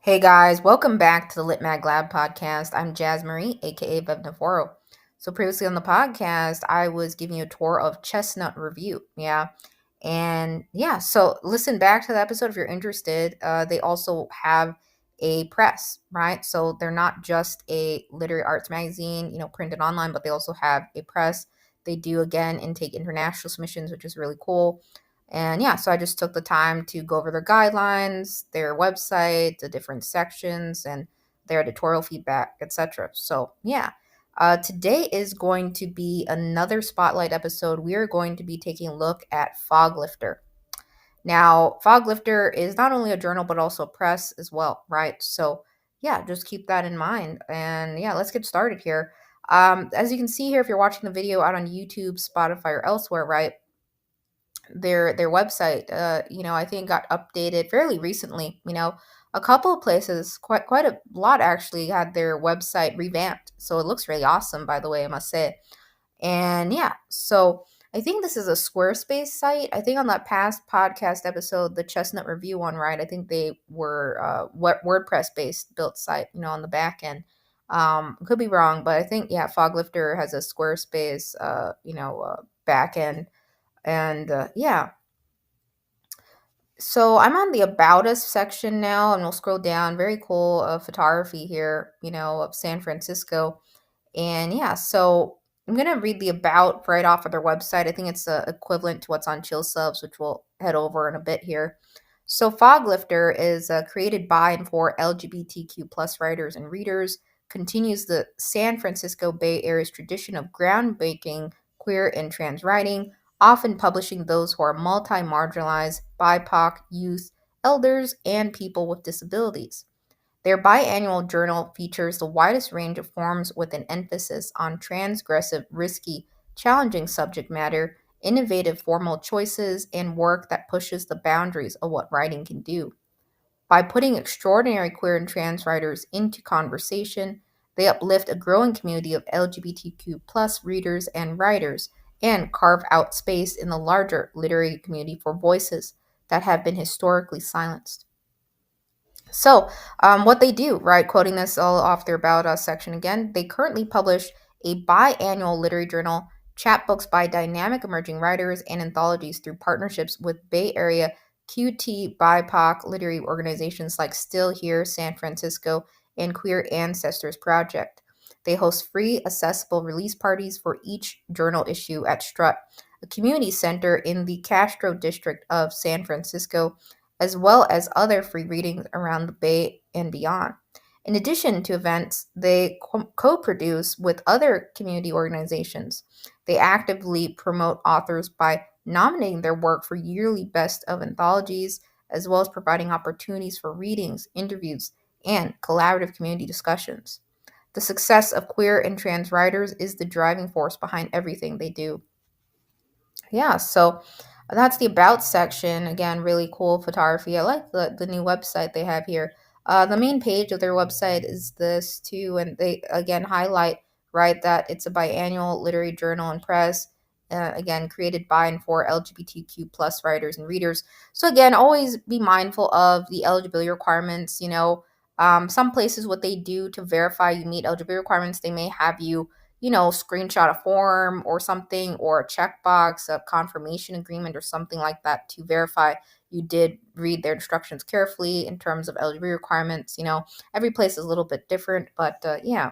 Hey guys, welcome back to the Lit Mag Lab podcast. I'm Marie, aka Vevna Forrow. So previously on the podcast, I was giving you a tour of Chestnut Review. So listen back to the episode if you're interested. They also have a press, right? So they're not just a literary arts magazine, printed online, but they also have a press. They do again intake international submissions, which is really cool. And yeah, so I just took the time to go over their guidelines, their website, the different sections, and their editorial feedback, etc. Today is going to be another spotlight episode. We are going to be taking a look at Foglifter. Now, Foglifter is not only a journal but also a press as well, right? So yeah, just keep that in mind. And yeah, let's get started here. As you can see here, if you're watching the video out on YouTube, Spotify, or elsewhere, right? Their website I think got updated fairly recently. A couple of places, quite a lot actually, had their website revamped, so it looks really awesome, by the way, I must say. And yeah, so I think this is a Squarespace site. I think on that past podcast episode, the Chestnut Review one, right, I think they were WordPress based built site, on the back end. Could be wrong, but I think, yeah, Foglifter has a Squarespace back end. And so I'm on the About Us section now, and we'll scroll down. Very cool photography here, of San Francisco. And yeah, so I'm going to read the About right off of their website. I think it's equivalent to what's on Chill Subs, which we'll head over in a bit here. So Foglifter is created by and for LGBTQ plus writers and readers, continues the San Francisco Bay Area's tradition of groundbreaking queer and trans writing, often publishing those who are multi-marginalized, BIPOC, youth, elders, and people with disabilities. Their biannual journal features the widest range of forms with an emphasis on transgressive, risky, challenging subject matter, innovative formal choices, and work that pushes the boundaries of what writing can do. By putting extraordinary queer and trans writers into conversation, they uplift a growing community of LGBTQ plus readers and writers and carve out space in the larger literary community for voices that have been historically silenced. What they do, right, quoting this all off their About Us section again, they currently publish a biannual literary journal, chapbooks by dynamic emerging writers, and anthologies through partnerships with Bay Area QT BIPOC literary organizations like Still Here San Francisco and Queer Ancestors Project. They host free, accessible release parties for each journal issue at Strut, a community center in the Castro district of San Francisco, as well as other free readings around the Bay and beyond. In addition to events, they co produce with other community organizations. They actively promote authors by nominating their work for yearly Best of Anthologies, as well as providing opportunities for readings, interviews, and collaborative community discussions. The success of queer and trans writers is the driving force behind everything they do. So that's the About section. Again, really cool photography. I like the new website they have here. The main page of their website is this too, and they again highlight, right, that it's a biannual literary journal and press. Again, created by and for LGBTQ plus writers and readers. So again, always be mindful of the eligibility requirements. Some places, what they do to verify you meet eligibility requirements, they may have you screenshot a form or something, or a checkbox, a confirmation agreement, or something like that to verify you did read their instructions carefully in terms of eligibility requirements. Every place is a little bit different, but yeah.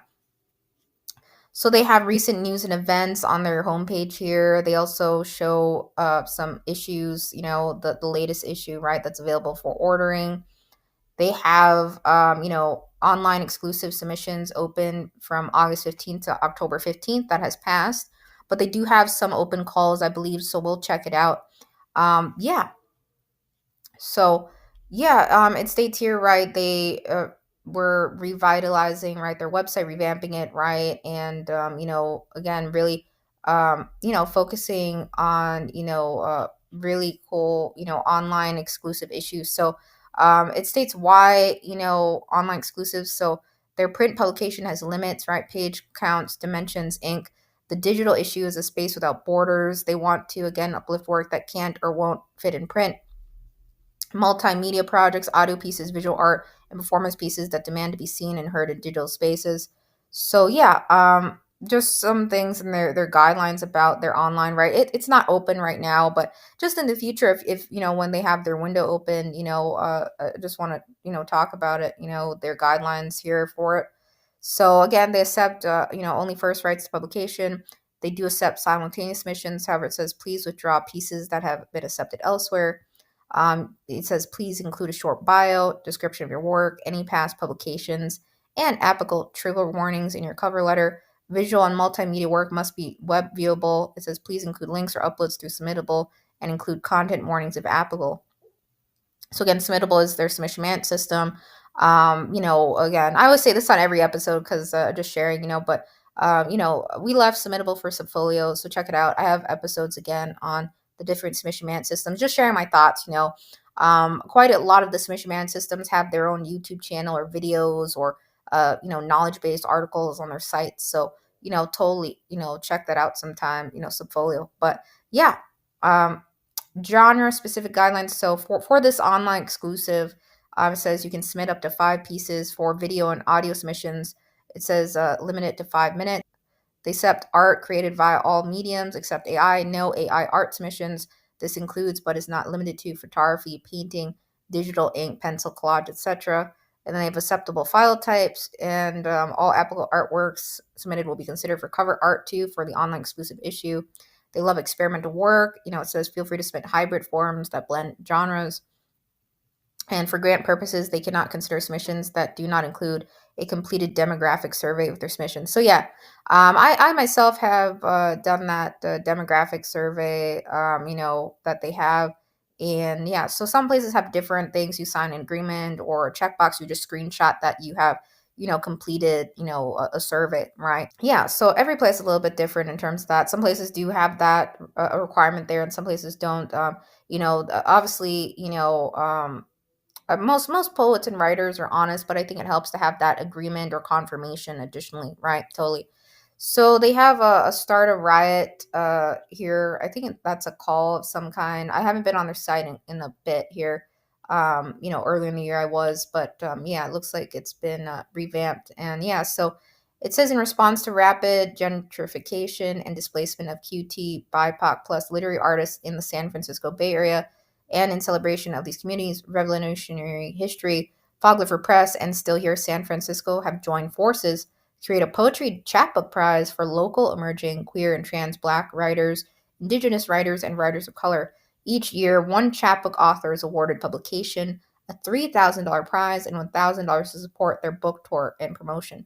So they have recent news and events on their homepage here. They also show some issues, the latest issue, right, that's available for ordering. They have, online exclusive submissions open from August 15th to October 15th. That has passed, but they do have some open calls, I believe, so we'll check it out. Um, yeah. So, it states here, right, they were revitalizing, right, their website, revamping it, right, and, again, really, focusing on, really cool, online exclusive issues. So, it states why, online exclusives. So their print publication has limits, right? Page counts, dimensions, ink. The digital issue is a space without borders. They want to, again, uplift work that can't or won't fit in print. multimedia projects, audio pieces, visual art, and performance pieces that demand to be seen and heard in digital spaces. So yeah, just some things in their guidelines about their online, right? It's not open right now, but just in the future, if when they have their window open, I just want to talk about it, their guidelines here for it. So again, they accept only first rights to publication. They do accept simultaneous submissions. However, it says please withdraw pieces that have been accepted elsewhere. It says please include a short bio, description of your work, any past publications, and applicable trigger warnings in your cover letter. Visual and multimedia work must be web viewable. It says please include links or uploads through Submittable and include content warnings if applicable. So again, Submittable is their submission management system. Again, I always say this on every episode because just sharing, but we left Submittable for Subfolio, so check it out. I have episodes again on the different submission management systems, just sharing my thoughts. Quite a lot of the submission management systems have their own YouTube channel or videos or knowledge based articles on their sites. So totally check that out sometime. Subfolio, but yeah. Genre specific guidelines. So for this online exclusive, it says you can submit up to 5 pieces for video and audio submissions. It says limit it to 5 minutes. They accept art created via all mediums except AI. No AI art submissions. This includes but is not limited to photography, painting, digital ink, pencil, collage, etc. And then they have acceptable file types, and all applicable artworks submitted will be considered for cover art too for the online exclusive issue. They love experimental work. It says feel free to submit hybrid forms that blend genres. And for grant purposes, they cannot consider submissions that do not include a completed demographic survey with their submissions. So yeah, I myself have done that demographic survey, that they have. And yeah, so some places have different things. You sign an agreement or a checkbox. You just screenshot that you have, completed, a survey, right? Yeah, so every place is a little bit different in terms of that. Some places do have that a requirement there, and some places don't. Obviously, most poets and writers are honest, but I think it helps to have that agreement or confirmation additionally, right? Totally. So they have a start a riot here. I think that's a call of some kind. I haven't been on their site in a bit here. Earlier in the year I was, but yeah, it looks like it's been revamped. And yeah, so it says in response to rapid gentrification and displacement of QT, BIPOC plus literary artists in the San Francisco Bay Area, and in celebration of these communities' revolutionary history, Foglifter Press and Still Here San Francisco have joined forces to create a poetry chapbook prize for local emerging queer and trans Black writers, Indigenous writers, and writers of color. Each year, one chapbook author is awarded publication, a $3,000 prize, and $1,000 to support their book tour and promotion.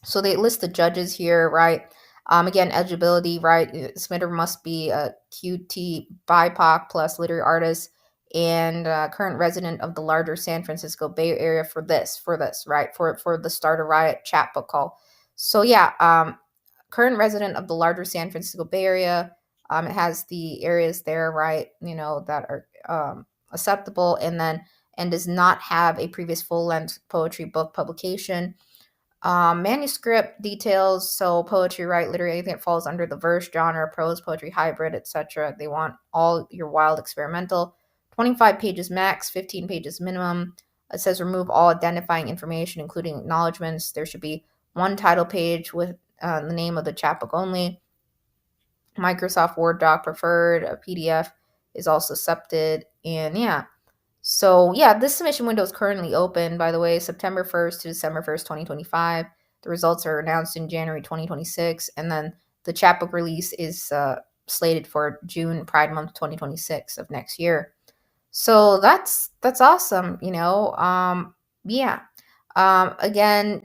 So they list the judges here, right? Again, eligibility, right? Submitter must be a QT BIPOC plus literary artist and current resident of the larger San Francisco Bay Area for this, right? For the Start a Riot chapbook call. So yeah, current resident of the larger San Francisco Bay Area. It has the areas there, right? That are acceptable, and does not have a previous full length poetry book publication. Manuscript details, so poetry, right, literary, anything that falls under the verse genre, prose, poetry, hybrid, etc. They want all your wild experimental. 25 pages max, 15 pages minimum. It says remove all identifying information, including acknowledgments. There should be one title page with the name of the chapbook only. Microsoft Word doc preferred. A PDF is also accepted. And yeah, so yeah, this submission window is currently open, by the way, September 1st to December 1st, 2025. The results are announced in January 2026, and then the chapbook release is slated for June Pride Month 2026 of next year. So that's awesome, yeah. Again,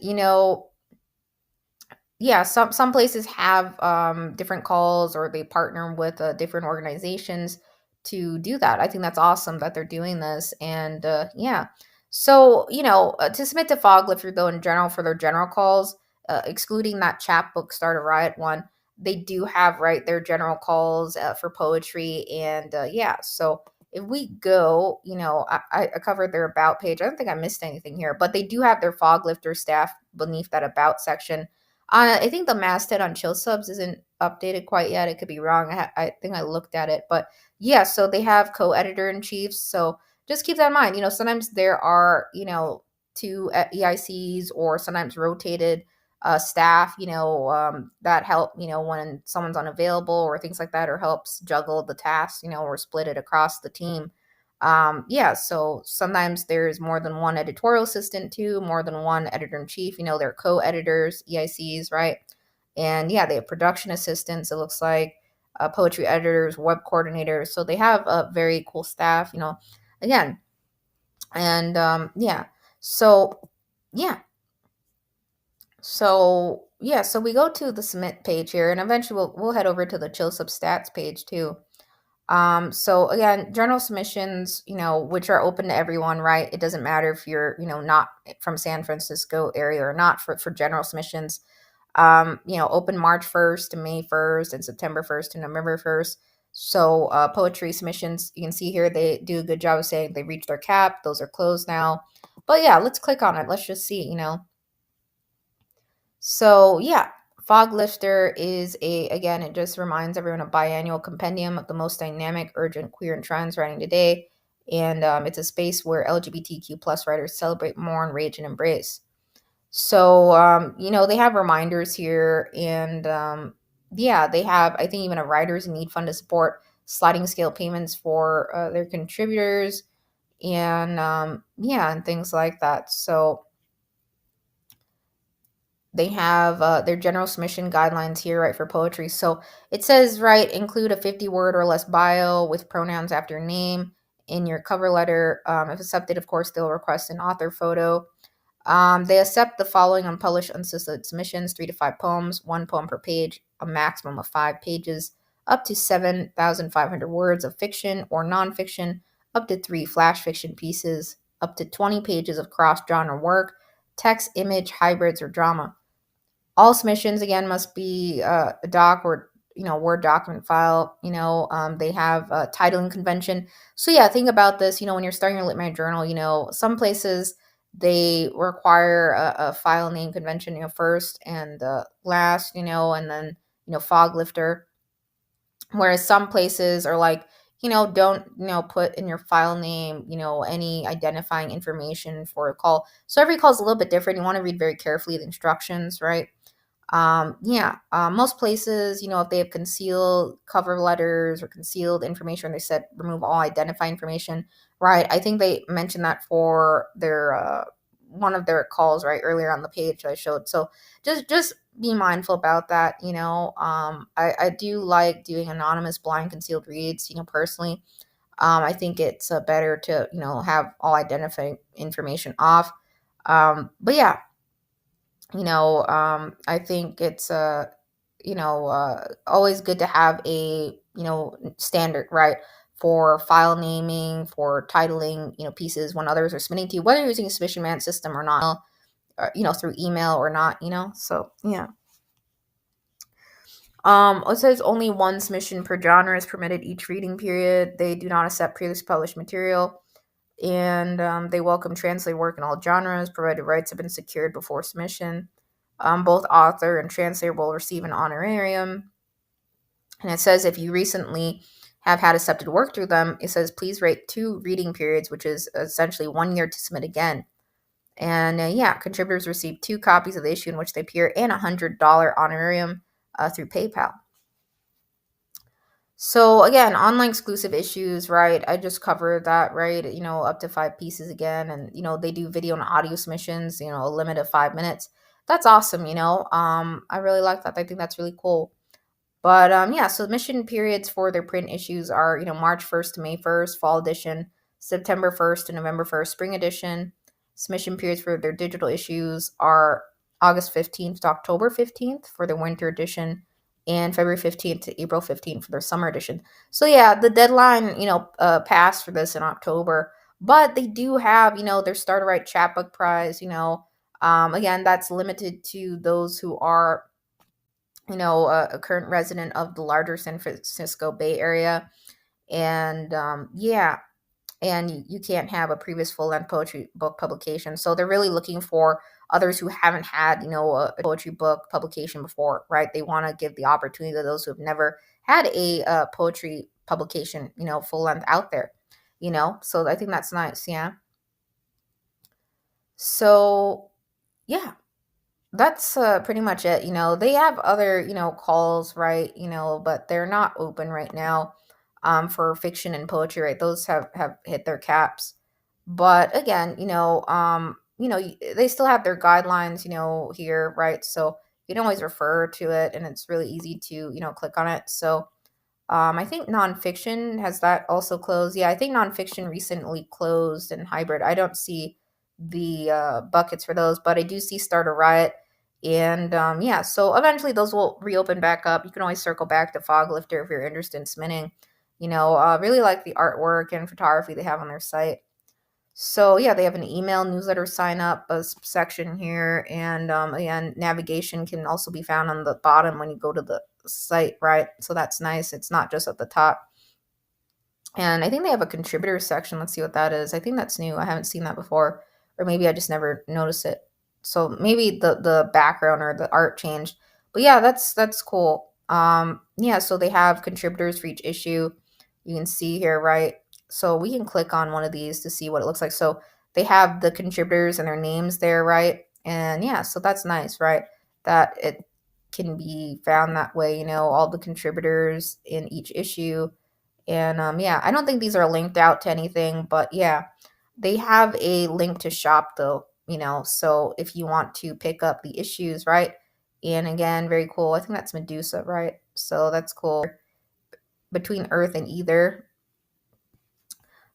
yeah, some places have different calls, or they partner with different organizations to do that. I think that's awesome that they're doing this. And yeah, so to submit to Foglifter though in general for their general calls, excluding that chapbook Start a Riot one, they do have right their general calls for poetry. And yeah, so if we go, I covered their about page. I don't think I missed anything here, but they do have their Foglifter staff beneath that about section. I think the masthead on Chill Subs isn't updated quite yet. It could be wrong. I think I looked at it, but yeah. So they have co-editor in chiefs. So just keep that in mind. Sometimes there are, two EICs, or sometimes rotated staff, that help, when someone's unavailable or things like that, or helps juggle the tasks, or split it across the team. Yeah, so sometimes there's more than one editorial assistant too, more than one editor in chief. They're co-editors, EICs, right? And yeah, they have production assistants, it looks like, poetry editors, web coordinators. So they have a very cool staff, again. And yeah, so yeah, so we go to the submit page here, and eventually we'll head over to the chill sub stats page too. So again, journal submissions, which are open to everyone, right? It doesn't matter if you're, not from San Francisco area or not, for general submissions. Open March 1st to May 1st and September 1st to November 1st. So poetry submissions, you can see here, they do a good job of saying they reached their cap. Those are closed now. But yeah, let's click on it. Let's just see. So yeah, Foglifter is again, it just reminds everyone, a biannual compendium of the most dynamic, urgent, queer, and trans writing today. And it's a space where LGBTQ plus writers celebrate, mourn, rage, and embrace. So, they have reminders here, and yeah, they have, I think, even a writers in need fund to support sliding scale payments for their contributors, and yeah, and things like that. So they have their general submission guidelines here, right, for poetry. So it says, right, include a 50-word or less bio with pronouns after your name in your cover letter. If accepted, of course, they'll request an author photo. They accept the following unpublished, unsolicited submissions: 3 to 5 poems, 1 poem per page, a maximum of 5 pages, up to 7,500 words of fiction or nonfiction, up to 3 flash fiction pieces, up to 20 pages of cross-genre work, text, image, hybrids, or drama. All submissions, again, must be a doc or Word document file. They have a titling convention. So yeah, think about this. When you're starting your Lit journal, some places they require a file name convention, first and last, and then Foglifter. Whereas some places are like, don't put in your file name any identifying information for a call. So every call is a little bit different. You want to read very carefully the instructions, right? Yeah, most places, if they have concealed cover letters or concealed information, they said remove all identifying information, right? I think they mentioned that for their one of their calls, right, earlier on the page that I showed. So just be mindful about that. I do like doing anonymous blind concealed reads, personally. I think it's better to have all identifying information off. But yeah, I think it's always good to have a standard, right, for file naming, for titling pieces when others are submitting to you, whether you're using a submission management system or not, or, through email or not. So yeah. It says only one submission per genre is permitted each reading period. They do not accept previously published material, and they welcome translated work in all genres, provided rights have been secured before submission. Both author and translator will receive an honorarium. And it says if you recently have had accepted work through them, it says please rate 2 reading periods, which is essentially 1 year to submit again. And yeah, contributors receive 2 copies of the issue in which they appear and $100 honorarium through PayPal. So again, online exclusive issues, right? I just covered that, right? Up to 5 pieces again, and they do video and audio submissions. A limit of 5 minutes. That's awesome. I really like that. I think that's really cool. But yeah, submission periods for their print issues are March 1st to May 1st, fall edition, September 1st to November 1st, spring edition. Submission periods for their digital issues are August 15th to October 15th for the winter edition, and February 15th to April 15th for their summer edition. So yeah, the deadline, passed for this in October, but they do have, their Starter Right chapbook prize, again, that's limited to those who are, a current resident of the larger San Francisco Bay Area. And yeah, and you can't have a previous full-length poetry book publication. So they're really looking for others who haven't had, a poetry book publication before, right? They want to give the opportunity to those who have never had a poetry publication, full length out there. So I think that's nice. Yeah. So yeah, that's pretty much it. They have other, calls, right? But they're not open right now for fiction and poetry, right? Those have hit their caps. But again, they still have their guidelines, here, right? So you can always refer to it, and it's really easy to, click on it. So I think nonfiction has that also closed. Yeah, I think nonfiction recently closed and hybrid. I don't see the buckets for those, but I do see Start a Riot. And yeah, so eventually those will reopen back up. You can always circle back to Foglifter if you're interested in spinning. Really like the artwork and photography they have on their site. So yeah, they have an email newsletter sign up section here, and again, navigation can also be found on the bottom when you go to the site, right? So that's nice. It's not just at the top. And I think they have a contributor section. Let's see what that is. I think that's new. I haven't seen that before, or maybe I just never noticed it. So maybe the background or the art changed. But yeah, that's cool. Yeah, so they have contributors for each issue. You can see here, right? So we can click on one of these to see what it looks like. So they have the contributors and their names there, right? And yeah, so that's nice, right? That it can be found that way, all the contributors in each issue. And yeah, I don't think these are linked out to anything, but yeah, they have a link to shop though, so if you want to pick up the issues, right? And again, very cool. I think that's Medusa, right? So that's cool. Between Earth and Ether.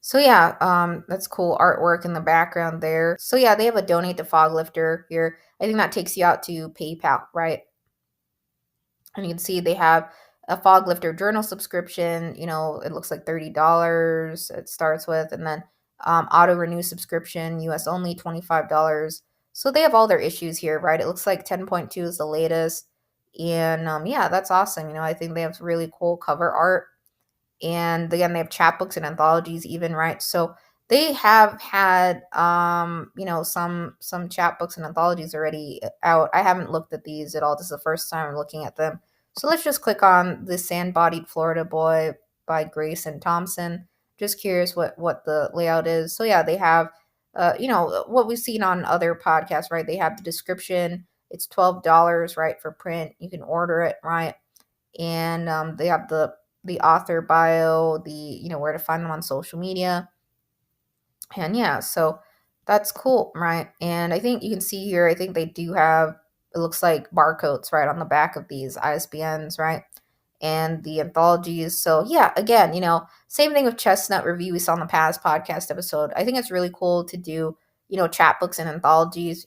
So yeah, that's cool artwork in the background there. So yeah, they have a donate to Foglifter here. I think that takes you out to PayPal, right? And you can see they have a Foglifter journal subscription. It looks like $30 it starts with, and then auto renew subscription, US only $25. So they have all their issues here, right? It looks like 10.2 is the latest. And yeah, that's awesome. I think they have really cool cover art, and again, they have chapbooks and anthologies even, right? So they have had some chapbooks and anthologies already out. I haven't looked at these at all. This is the first time I'm looking at them. So let's just click on The Sand-Bodied Florida Boy by Grace and Thompson. Just curious what the layout is. So yeah, they have what we've seen on other podcasts, right? They have the description. It's $12, right, for print. You can order it, right? And they have the author bio, the where to find them on social media. And yeah, so that's cool, right? And I think you can see here, I think they do have, it looks like barcodes right on the back of these ISBNs, right? And the anthologies. So yeah, again, same thing with Chestnut Review we saw in the past podcast episode. I think it's really cool to do, chapbooks and anthologies,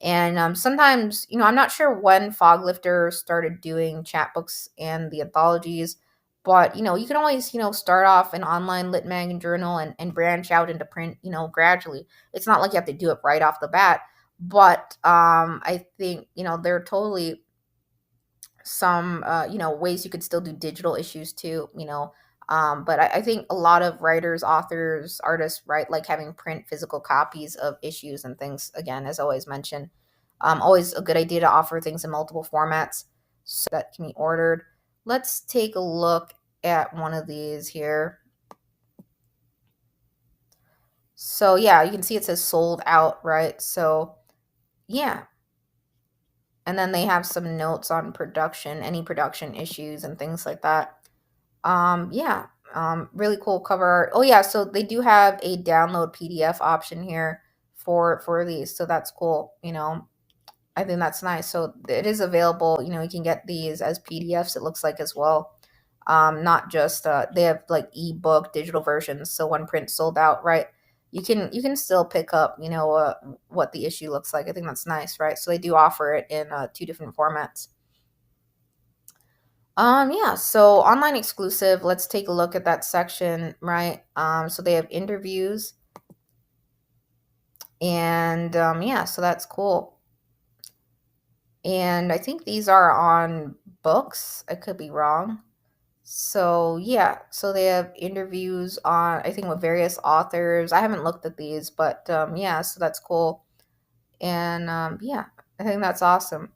and sometimes, I'm not sure when Foglifter started doing chapbooks and the anthologies, but you can always, start off an online lit mag and journal, and branch out into print, gradually. It's not like you have to do it right off the bat, but I think, there are totally some ways you could still do digital issues too, but I think a lot of writers, authors, artists, right, like having print physical copies of issues and things, again, as always mentioned. Always a good idea to offer things in multiple formats so that can be ordered. Let's take a look at one of these here. So yeah, you can see it says sold out, right? So yeah. And then they have some notes on production, any production issues and things like that. Yeah, really cool cover art. Oh yeah, so they do have a download PDF option here for these, so that's cool. I think that's nice. So it is available. You can get these as PDFs. It looks like as well. Not just they have like ebook digital versions. So when print sold out, right? You can still pick up what the issue looks like. I think that's nice, right? So they do offer it in two different formats. Yeah, so online exclusive, let's take a look at that section, right? So they have interviews, and yeah, so that's cool. And I think these are on books. I could be wrong. So yeah, so they have interviews on, I think, with various authors. I haven't looked at these, but yeah, so that's cool. And yeah, I think that's awesome.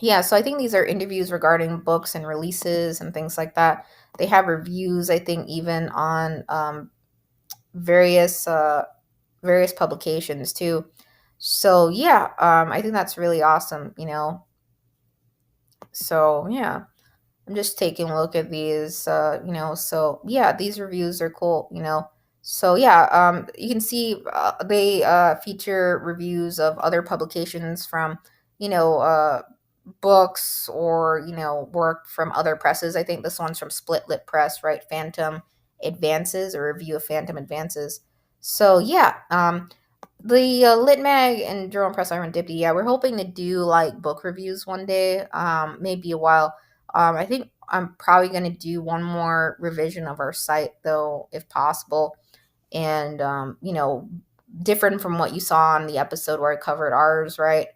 Yeah, so I think these are interviews regarding books and releases and things like that. They have reviews, I think, even on various various publications too. So yeah, I think that's really awesome. So yeah. I'm just taking a look at these, so yeah, these reviews are cool. So yeah, you can see they feature reviews of other publications from, you know, books or, work from other presses. I think this one's from Split Lip Press, right? Phantom Advances, or Review of Phantom Advances. So yeah, the Lit Mag and Journal Press Serendipity, yeah, we're hoping to do like book reviews one day, maybe a while. I think I'm probably going to do one more revision of our site, though, if possible. And, different from what you saw on the episode where I covered ours, right?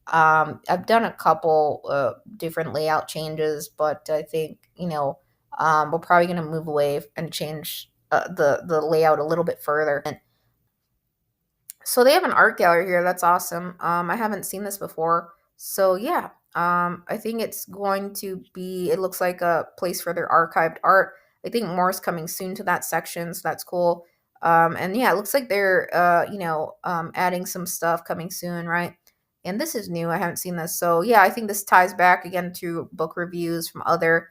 I've done a couple different layout changes, but I think, we're probably going to move away and change the layout a little bit further. So they have an art gallery here. That's awesome. I haven't seen this before. So yeah, I think it's going to be. It looks like a place for their archived art. I think more is coming soon to that section, so that's cool. And yeah, it looks like they're adding some stuff coming soon, right? And this is new. I haven't seen this. So yeah, I think this ties back again to book reviews from other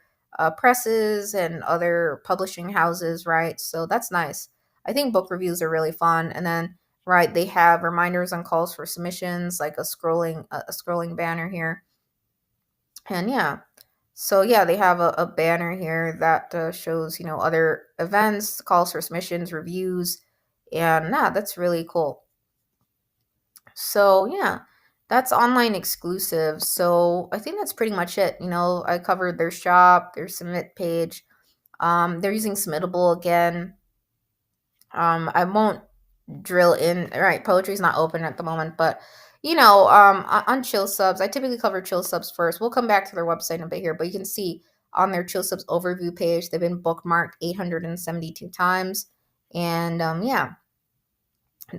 presses and other publishing houses, right? So that's nice. I think book reviews are really fun. And then right, they have reminders on calls for submissions, like a scrolling banner here. And yeah, so yeah, they have a banner here that shows, other events, calls for submissions, reviews, and yeah, that's really cool. So yeah, that's online exclusive. So I think that's pretty much it. I covered their shop, their submit page. They're using Submittable again. I won't drill in. Right, poetry's not open at the moment, but on Chill Subs, I typically cover Chill Subs first. We'll come back to their website in a bit here, but you can see on their Chill Subs overview page, they've been bookmarked 872 times. And yeah,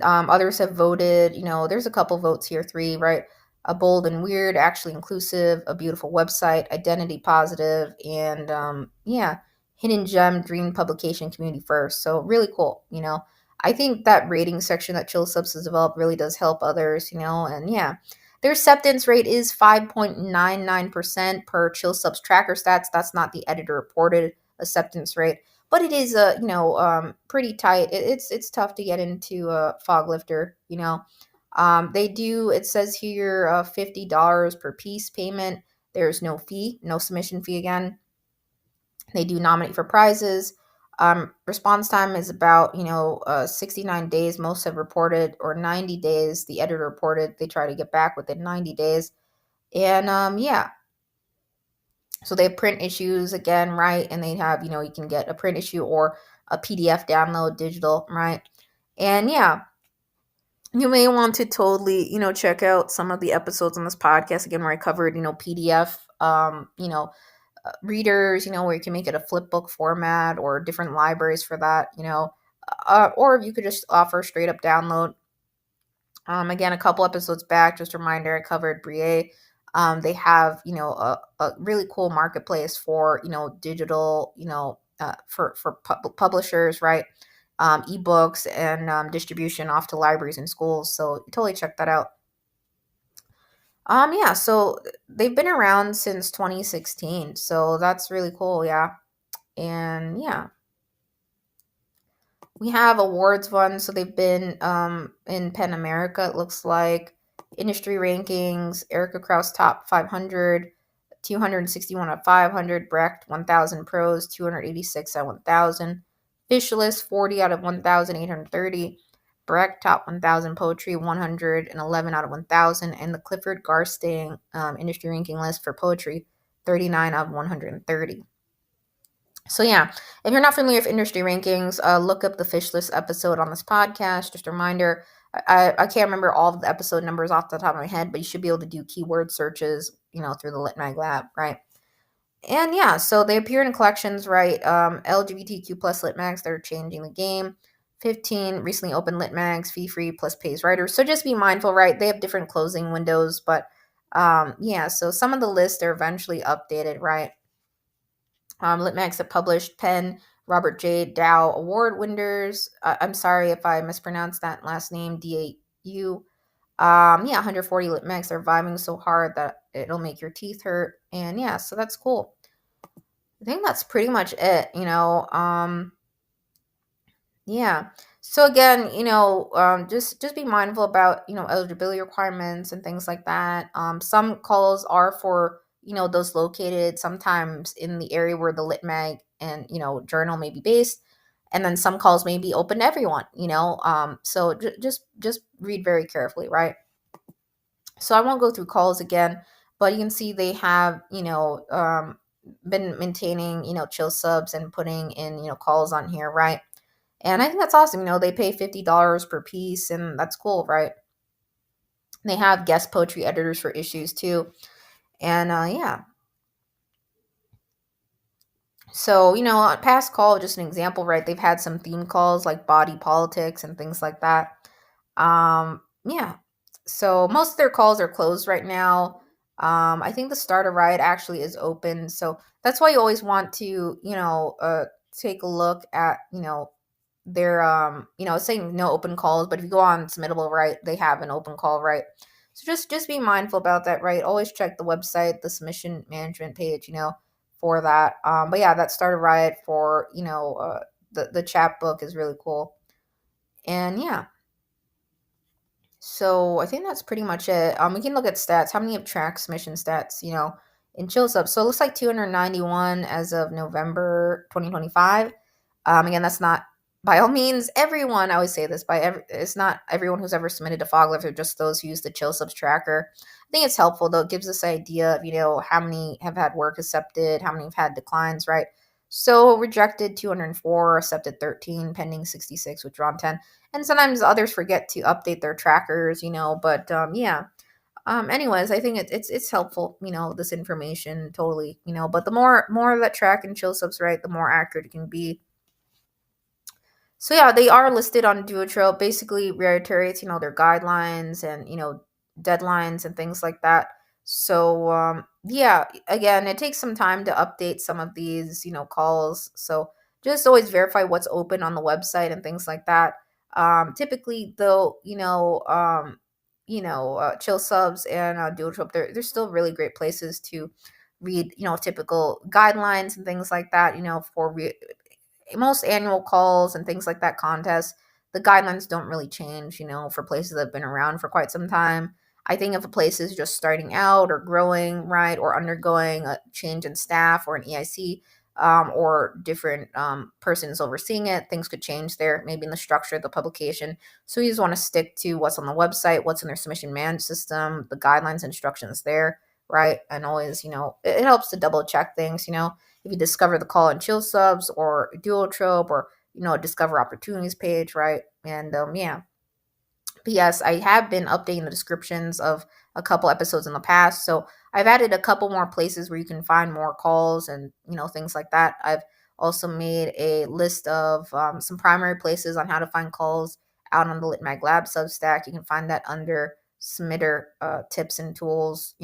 others have voted. There's a couple votes here, three, right? A bold and weird, actually inclusive, a beautiful website, identity positive, and yeah, hidden gem, dream publication, community first. So really cool. I think that rating section that Chill Subs has developed really does help others. And yeah, their acceptance rate is 5.99% per Chill Subs tracker stats. That's not the editor reported acceptance rate, but it is pretty tight. It's tough to get into Foglifter. They do. It says here $50 per piece payment. There's no fee, no submission fee again. They do nominate for prizes. Response time is about 69 days. Most have reported, or 90 days. The editor reported they try to get back within 90 days. And yeah, so they have print issues again, right? And they have, you can get a print issue or a PDF download digital, right? And yeah, you may want to totally, check out some of the episodes on this podcast again where I covered, PDF, readers, where you can make it a flip book format or different libraries for that, or you could just offer straight up download. Again, a couple episodes back, just a reminder, I covered Brie. They have, a really cool marketplace for, digital, for publishers, right? Ebooks and distribution off to libraries and schools. So totally check that out. Yeah, so they've been around since 2016. So that's really cool, yeah. And yeah, we have awards won. So they've been in Pen America, it looks like. Industry rankings, Erica Krauss top 500, 261 out of 500, Brecht 1000 Pros, 286 out of 1000, Fishless 40 out of 1830, Brecht top 1000 Poetry 111 out of 1000, and the Clifford Garstang industry ranking list for poetry 39 out of 130. So yeah, if you're not familiar with industry rankings, look up the Fishless episode on this podcast. Just a reminder, I can't remember all of the episode numbers off the top of my head, but you should be able to do keyword searches, through the Lit Mag Lab, right? And yeah, so they appear in collections, right? LGBTQ plus Lit Mags, they're changing the game. 15 recently opened Lit Mags, fee-free plus pays writers. So just be mindful, right? They have different closing windows, but yeah, so some of the lists are eventually updated, right? Litmax have published 10 Robert J. Dow Award winners. I'm sorry if I mispronounced that last name, DAU. Yeah, 140 Litmax are vibing so hard that it'll make your teeth hurt. And yeah, so that's cool. I think that's pretty much it. Yeah. So again, just be mindful about eligibility requirements and things like that. Some calls are for those located sometimes in the area where the lit mag and journal may be based, and then some calls may be open to everyone. So just read very carefully, right? So I won't go through calls again, but you can see they have been maintaining chill subs and putting in calls on here, right? And I think that's awesome. They pay $50 per piece, and that's cool, right? They have guest poetry editors for issues too. And yeah. So, on past call, just an example, right? They've had some theme calls like body politics and things like that. Yeah. So most of their calls are closed right now. I think the starter ride actually is open. So that's why you always want to, take a look at, they're it's saying no open calls, but if you go on submittable, right, they have an open call, right? So just be mindful about that, right? Always check the website, the submission management page, for that. But yeah, that starter riot for the chapbook is really cool. And yeah, so I think that's pretty much it. We can look at stats. How many have track submission stats, in chill sub? So it looks like 291 as of November 2025. Again, that's not by all means everyone. I always say this it's not everyone who's ever submitted to Foglifter, just those who use the chill subs tracker. I think it's helpful though. It gives us an idea of how many have had work accepted, how many have had declines, right? So rejected 204, accepted 13, pending 66, withdrawn 10. And sometimes others forget to update their trackers, but yeah. Anyways, I think it's helpful, this information totally, but the more that track and chill subs, right, the more accurate it can be. So yeah, they are listed on Duotrail, basically reiterates, their guidelines and, deadlines and things like that. So yeah, again, it takes some time to update some of these, calls. So just always verify what's open on the website and things like that. Typically though, chill subs and Duotrail, they're still really great places to read, typical guidelines and things like that, for most annual calls and things like that contests, the guidelines don't really change, for places that have been around for quite some time. I think if a place is just starting out or growing, right, or undergoing a change in staff or an EIC, or different persons overseeing it, things could change there, maybe in the structure of the publication. So you just want to stick to what's on the website, what's in their submission management system, the guidelines, instructions there, right? And always, it helps to double check things, if you discover the call and chill subs or duotrope or discover opportunities page, right? And yeah. But yes, I have been updating the descriptions of a couple episodes in the past. So I've added a couple more places where you can find more calls and things like that. I've also made a list of some primary places on how to find calls out on the LitMag Lab Substack. You can find that under submitter tips and tools.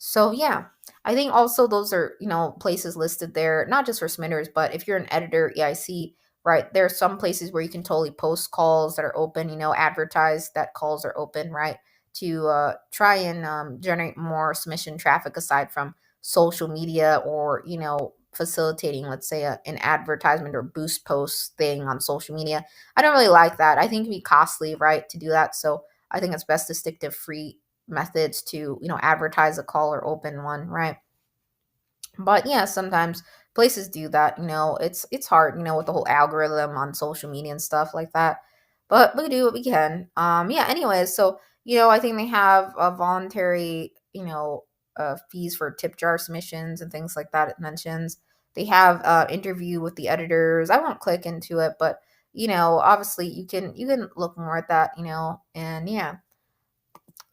So yeah, I think also those are places listed there, not just for submitters, but if you're an editor, EIC, right? There are some places where you can totally post calls that are open, advertise that calls are open, right? To try and generate more submission traffic aside from social media or, facilitating, let's say, an advertisement or boost post thing on social media. I don't really like that. I think it can be costly, right, to do that. So I think it's best to stick to free methods to, advertise a call or open one, right? But yeah, sometimes places do that. It's hard, with the whole algorithm on social media and stuff like that. But we do what we can. Yeah. Anyways, so I think they have a voluntary, fees for tip jar submissions and things like that. It mentions they have interview with the editors. I won't click into it, but obviously you can look more at that. And yeah.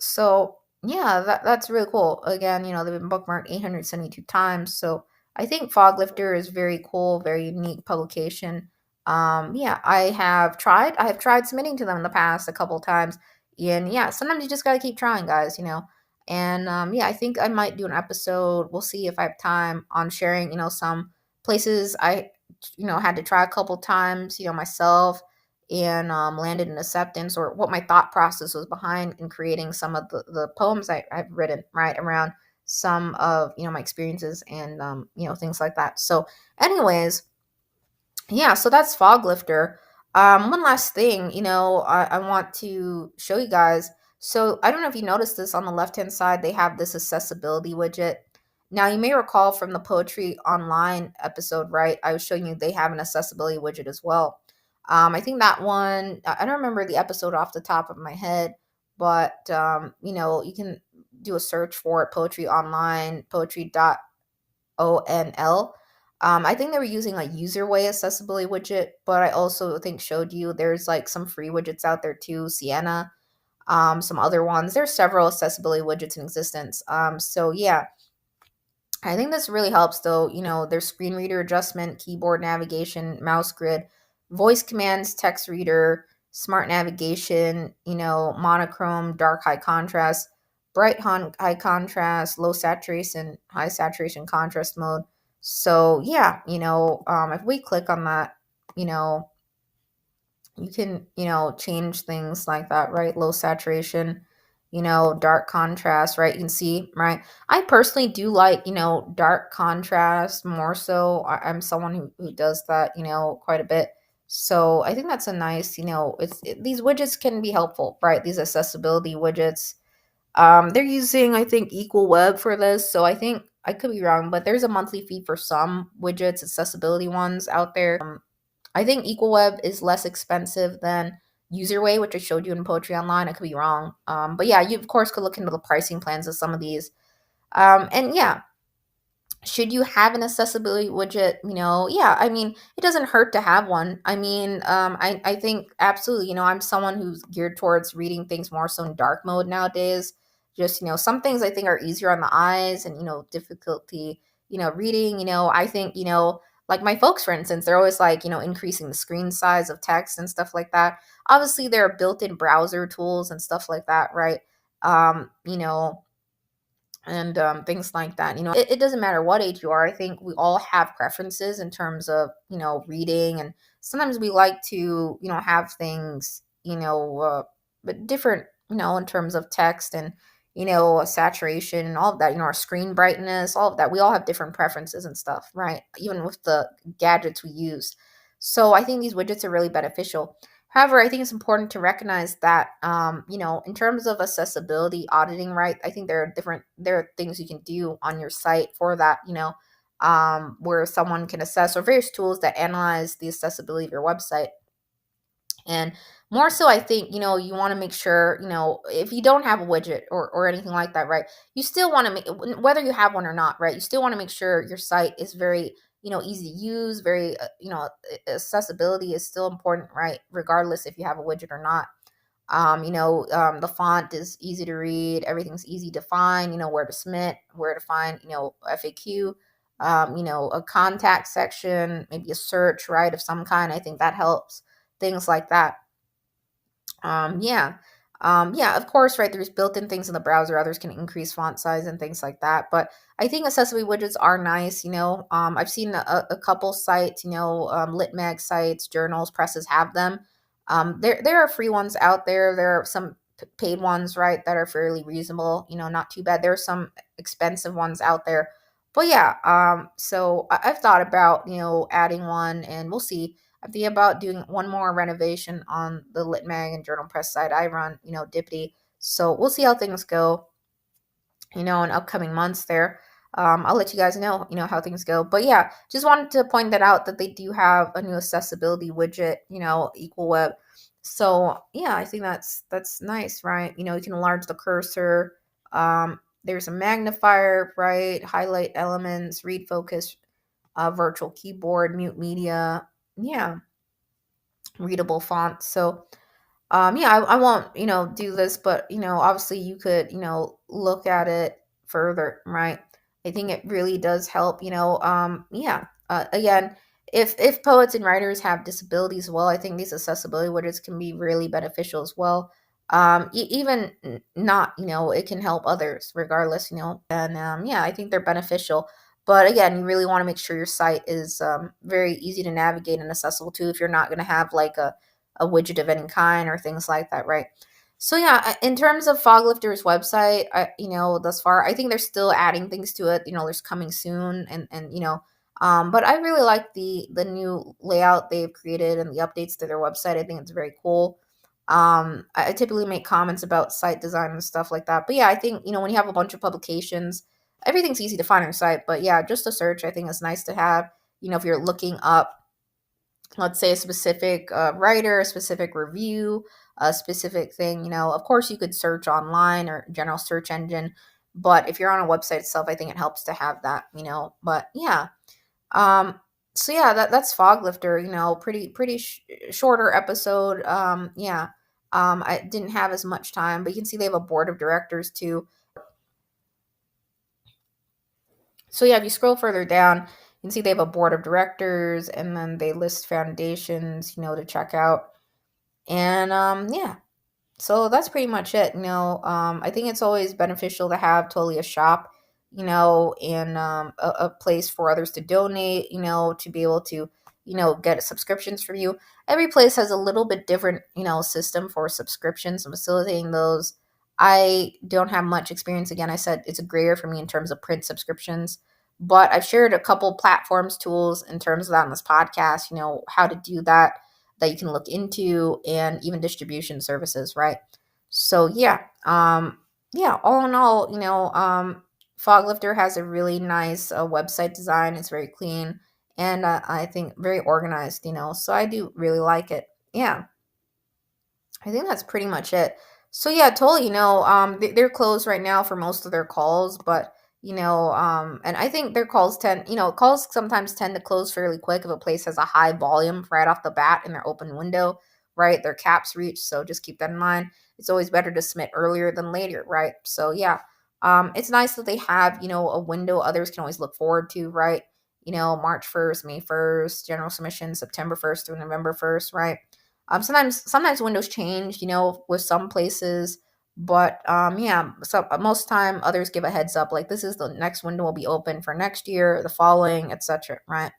So yeah, that's really cool. Again, they've been bookmarked 872 times. So I think Foglifter is very cool, very unique publication. Yeah, I have tried submitting to them in the past a couple times. And yeah, sometimes you just gotta keep trying, guys. And yeah, I think I might do an episode. We'll see if I have time on sharing, some places I, had to try a couple times, myself, and landed in acceptance, or what my thought process was behind in creating some of the poems I've written, right, around some of, my experiences and, things like that. So, anyways, yeah, so that's Foglifter. One last thing, I want to show you guys. So I don't know if you noticed this on the left hand side, they have this accessibility widget. Now you may recall from the Poetry Online episode, right? I was showing you they have an accessibility widget as well. I think that one, I don't remember the episode off the top of my head, but you can do a search for it, Poetry Online, poetry.onl. I think they were using a user way accessibility widget, but I also think showed you there's like some free widgets out there too, Sienna, some other ones. There's several accessibility widgets in existence. So yeah, I think this really helps though. There's screen reader adjustment, keyboard navigation, mouse grid, voice commands, text reader, smart navigation, monochrome, dark high contrast, bright high contrast, low saturation, high saturation contrast mode. So yeah, if we click on that, you know, you can, change things like that, right? Low saturation, dark contrast, right? You can see, right? I personally do like, dark contrast more so. I'm someone who does that, quite a bit. So I think that's a nice, these widgets can be helpful, right? These accessibility widgets. They're using, I think, Equal Web for this. So I think I could be wrong, but there's a monthly fee for some widgets, accessibility ones out there. I think Equal Web is less expensive than Userway, which I showed you in Poetry Online. I could be wrong. But yeah, you of course could look into the pricing plans of some of these. And yeah, should you have an accessibility widget? Yeah, I mean, it doesn't hurt to have one. I mean, I think absolutely, I'm someone who's geared towards reading things more so in dark mode nowadays. Just, some things I think are easier on the eyes and, difficulty, reading, I think, like my folks, for instance, they're always like, increasing the screen size of text and stuff like that. Obviously, there are built-in browser tools and stuff like that, right? And things like that. It doesn't matter what age you are. I think we all have preferences in terms of, reading, and sometimes we like to, have things, but different, in terms of text and, saturation and all of that, our screen brightness, all of that. We all have different preferences and stuff, right? Even with the gadgets we use. So I think these widgets are really beneficial. However, I think it's important to recognize that, in terms of accessibility auditing, right? I think there are things you can do on your site for that, where someone can assess, or various tools that analyze the accessibility of your website. And more so, I think, you want to make sure, if you don't have a widget or anything like that, right, you still want to make, whether you have one or not, right, you still want to make sure your site is very, easy to use, very, accessibility is still important, right, regardless if you have a widget or not. The font is easy to read, everything's easy to find, where to submit, where to find, FAQ, a contact section, maybe a search, right, of some kind. I think that helps, things like that. Yeah. Yeah, of course, right. There's built-in things in the browser. Others can increase font size and things like that. But I think accessibility widgets are nice. I've seen a couple sites, lit mag sites, journals, presses have them. There are free ones out there. There are some paid ones, right, that are fairly reasonable. Not too bad. There are some expensive ones out there. But yeah, so I've thought about, adding one, and we'll see. I'm thinking about doing one more renovation on the Lit Mag and Journal Press side I run, Dippity. So we'll see how things go, in upcoming months there. I'll let you guys know, how things go. But yeah, just wanted to point that out, that they do have a new accessibility widget, Equal Web. So yeah, I think that's nice, right? You can enlarge the cursor. There's a magnifier, right? Highlight elements, read focus, virtual keyboard, mute media. Yeah, readable font. So yeah, I won't, do this, but, obviously you could, look at it further, right? I think it really does help, yeah. Again, if poets and writers have disabilities as well, I think these accessibility widgets can be really beneficial as well. Even not, it can help others regardless, and yeah, I think they're beneficial. But again, you really want to make sure your site is very easy to navigate and accessible to if you're not going to have like a widget of any kind or things like that, right? So yeah, in terms of Foglifter's website, thus far, I think they're still adding things to it. There's coming soon, and but I really like the new layout they've created and the updates to their website. I think it's very cool. I typically make comments about site design and stuff like that. But yeah, I think when you have a bunch of publications, everything's easy to find on your site. But yeah, just a search I think is nice to have. If you're looking up, let's say, a specific writer, a specific review, a specific thing, of course you could search online or general search engine. But if you're on a website itself, I think it helps to have that. But yeah. So yeah, that's Foglifter, pretty shorter episode. Yeah. I didn't have as much time, but you can see they have a board of directors too. So yeah, if you scroll further down, you can see they have a board of directors, and then they list foundations, to check out. And yeah, so that's pretty much it. I think it's always beneficial to have totally a shop, and a place for others to donate, to be able to, get subscriptions from you. Every place has a little bit different, system for subscriptions and facilitating those. I don't have much experience. Again, I said it's a grayer for me in terms of print subscriptions, but I've shared a couple platforms, tools in terms of that on this podcast, how to do that you can look into, and even distribution services, right? So yeah, all in all, Foglifter has a really nice website design. It's very clean, and I think very organized, so I do really like it. Yeah, I think that's pretty much it. So yeah, totally. They're closed right now for most of their calls, but and I think their calls sometimes tend to close fairly quick if a place has a high volume right off the bat in their open window, right? Their caps reach. So just keep that in mind. It's always better to submit earlier than later, right? So yeah, it's nice that they have a window others can always look forward to, right? March 1st, May 1st, general submission, September 1st through November 1st, right? Sometimes windows change, with some places, but yeah, so most time others give a heads up, like this is the next window will be open for next year, the following, etc. Right?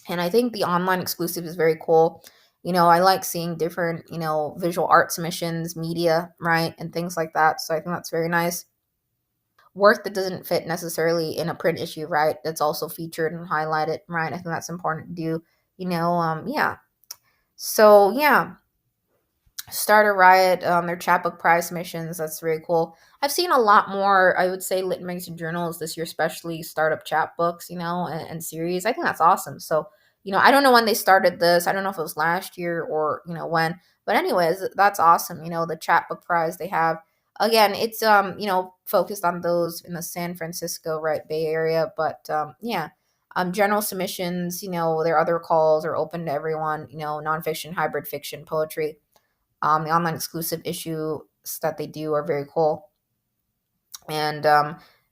And I think the online exclusive is very cool. I like seeing different, visual art submissions, media, right, and things like that. So I think that's very nice. Work that doesn't fit necessarily in a print issue, right? That's also featured and highlighted, right? I think that's important to do. Yeah. So yeah, Starter Riot, their chapbook prize missions. That's very cool. I've seen a lot more, I would say, lit magazine journals this year, especially startup chapbooks, and series. I think that's awesome. So, I don't know when they started this. I don't know if it was last year or, when. But anyways, that's awesome. The chapbook prize they have. Again, it's focused on those in the San Francisco, right, Bay Area. But yeah. General submissions, their other calls are open to everyone, nonfiction, hybrid fiction, poetry. The online exclusive issues that they do are very cool. And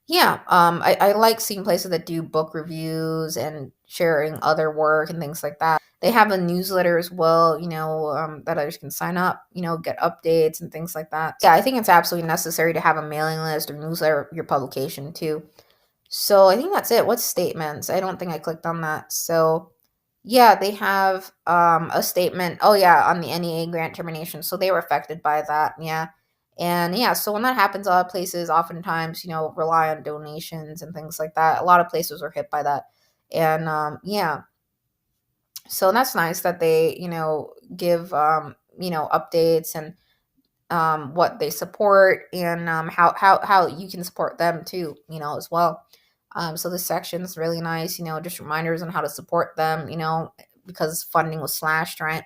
yeah, I like seeing places that do book reviews and sharing other work and things like that. They have a newsletter as well, that others can sign up, get updates and things like that. Yeah, I think it's absolutely necessary to have a mailing list or newsletter, your publication too. So I think that's it. What's statements? I don't think I clicked on that. So yeah, they have a statement. Oh yeah, on the NEA grant termination. So they were affected by that. Yeah. And yeah, so when that happens, a lot of places oftentimes, rely on donations and things like that. A lot of places are hit by that. And yeah, so that's nice that they, give updates and what they support, and how you can support them too, as well. So this section is really nice, just reminders on how to support them, because funding was slashed, right?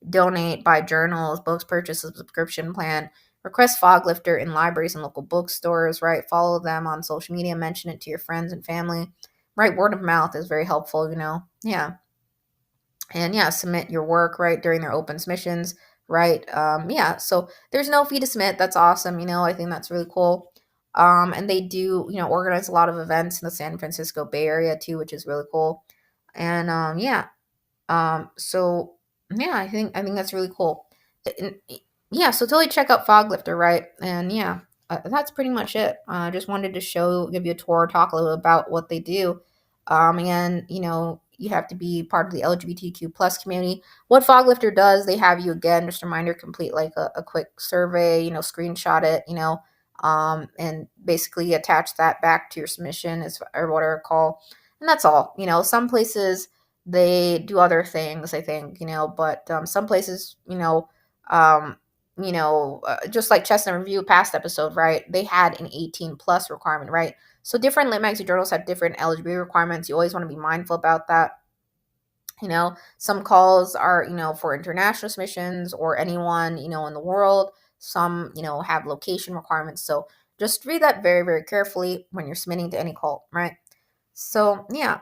Donate, buy journals, books, purchase a subscription plan, request Foglifter in libraries and local bookstores, right? Follow them on social media, mention it to your friends and family, right? Word of mouth is very helpful, yeah. And yeah, submit your work, right, during their open submissions, right? Yeah, so there's no fee to submit. That's awesome. I think that's really cool. And they do, organize a lot of events in the San Francisco Bay Area too, which is really cool. And yeah, so yeah, I think that's really cool. And, yeah, so totally check out Foglifter, right? And yeah, that's pretty much it. I just wanted to give you a tour, talk a little about what they do. And you have to be part of the LGBTQ plus community. What Foglifter does, they have you, again, just a reminder, complete like a quick survey, screenshot it, and basically attach that back to your submission, or what I call, and that's all. Some places they do other things, I think, but some places, just like Chestnut Review past episode, right? They had an 18 plus requirement, right? So different lit magazine journals have different eligibility requirements. You always want to be mindful about that. Some calls are, for international submissions or anyone, in the world. Some, have location requirements. So just read that very, very carefully when you're submitting to any call, right? So yeah,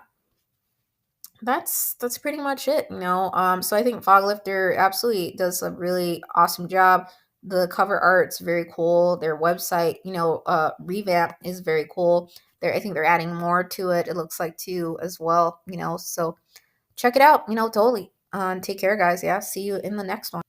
that's pretty much it. So I think Foglifter absolutely does a really awesome job. The cover art's very cool. Their website, revamp is very cool. I think they're adding more to it, it looks like, too, as well. So check it out, totally. Take care, guys. Yeah, see you in the next one.